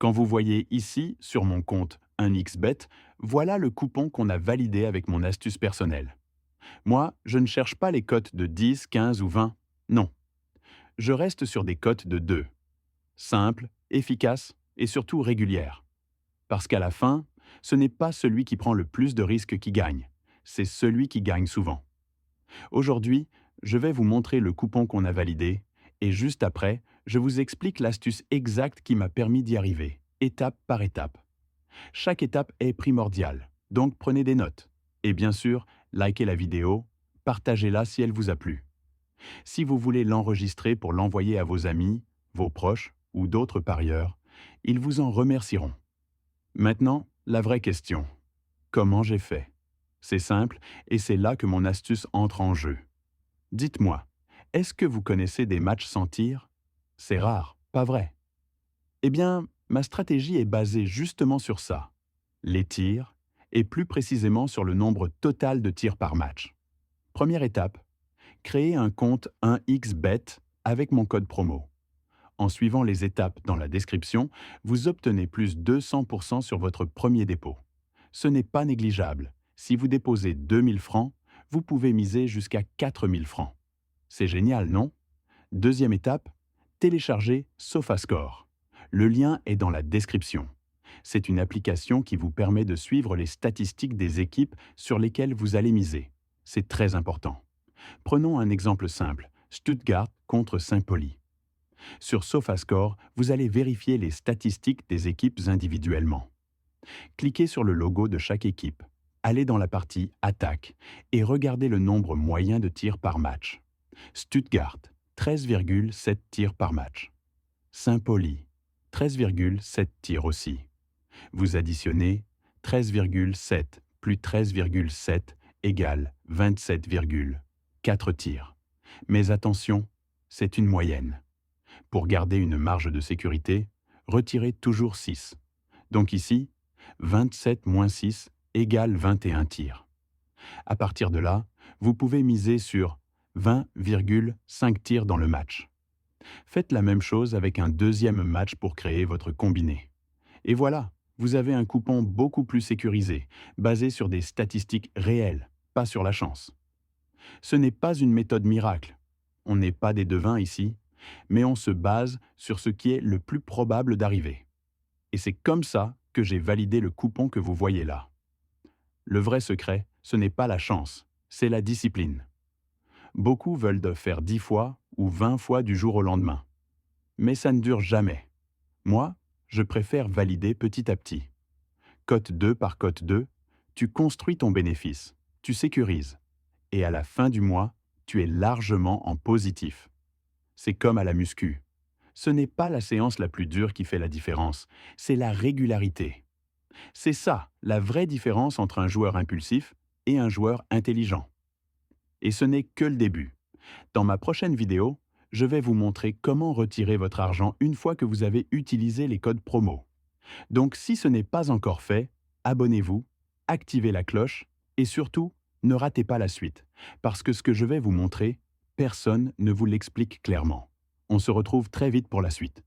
Quand vous voyez ici, sur mon compte, un XBet, voilà le coupon qu'on a validé avec mon astuce personnelle. Moi, je ne cherche pas les cotes de 10, 15 ou 20. Non, je reste sur des cotes de 2. Simples, efficaces et surtout régulières. Parce qu'à la fin, ce n'est pas celui qui prend le plus de risques qui gagne, c'est celui qui gagne souvent. Aujourd'hui, je vais vous montrer le coupon qu'on a validé et juste après, je vous explique l'astuce exacte qui m'a permis d'y arriver, étape par étape. Chaque étape est primordiale, donc prenez des notes. Et bien sûr, likez la vidéo, partagez-la si elle vous a plu. Si vous voulez l'enregistrer pour l'envoyer à vos amis, vos proches ou d'autres parieurs, ils vous en remercieront. Maintenant, la vraie question. Comment j'ai fait? C'est simple et c'est là que mon astuce entre en jeu. Dites-moi, est-ce que vous connaissez des matchs sans tir? C'est rare, pas vrai? Eh bien, ma stratégie est basée justement sur ça. Les tirs, et plus précisément sur le nombre total de tirs par match. Première étape, créer un compte 1xBet avec mon code promo. En suivant les étapes dans la description, vous obtenez plus 200% sur votre premier dépôt. Ce n'est pas négligeable. Si vous déposez 2000 francs, vous pouvez miser jusqu'à 4000 francs. C'est génial, non? Deuxième étape, télécharger SofaScore. Le lien est dans la description. C'est une application qui vous permet de suivre les statistiques des équipes sur lesquelles vous allez miser. C'est très important. Prenons un exemple simple, Stuttgart contre Saint-Pauli. Sur SofaScore, vous allez vérifier les statistiques des équipes individuellement. Cliquez sur le logo de chaque équipe, allez dans la partie Attaque et regardez le nombre moyen de tirs par match. Stuttgart, 13,7 tirs par match. Saint-Pauli, 13,7 tirs aussi. Vous additionnez 13,7 plus 13,7 égale 27,4 tirs. Mais attention, c'est une moyenne. Pour garder une marge de sécurité, retirez toujours 6. Donc ici, 27 moins 6 égale 21 tirs. À partir de là, vous pouvez miser sur 20,5 tirs dans le match. Faites la même chose avec un deuxième match pour créer votre combiné. Et voilà, vous avez un coupon beaucoup plus sécurisé, basé sur des statistiques réelles, pas sur la chance. Ce n'est pas une méthode miracle. On n'est pas des devins ici, mais on se base sur ce qui est le plus probable d'arriver. Et c'est comme ça que j'ai validé le coupon que vous voyez là. Le vrai secret, ce n'est pas la chance, c'est la discipline. Beaucoup veulent faire 10 fois ou 20 fois du jour au lendemain. Mais ça ne dure jamais. Moi, je préfère valider petit à petit. Cote 2 par cote 2, tu construis ton bénéfice, tu sécurises. Et à la fin du mois, tu es largement en positif. C'est comme à la muscu. Ce n'est pas la séance la plus dure qui fait la différence, c'est la régularité. C'est ça, la vraie différence entre un joueur impulsif et un joueur intelligent. Et ce n'est que le début. Dans ma prochaine vidéo, je vais vous montrer comment retirer votre argent une fois que vous avez utilisé les codes promo. Donc si ce n'est pas encore fait, abonnez-vous, activez la cloche et surtout, ne ratez pas la suite, parce que ce que je vais vous montrer, personne ne vous l'explique clairement. On se retrouve très vite pour la suite.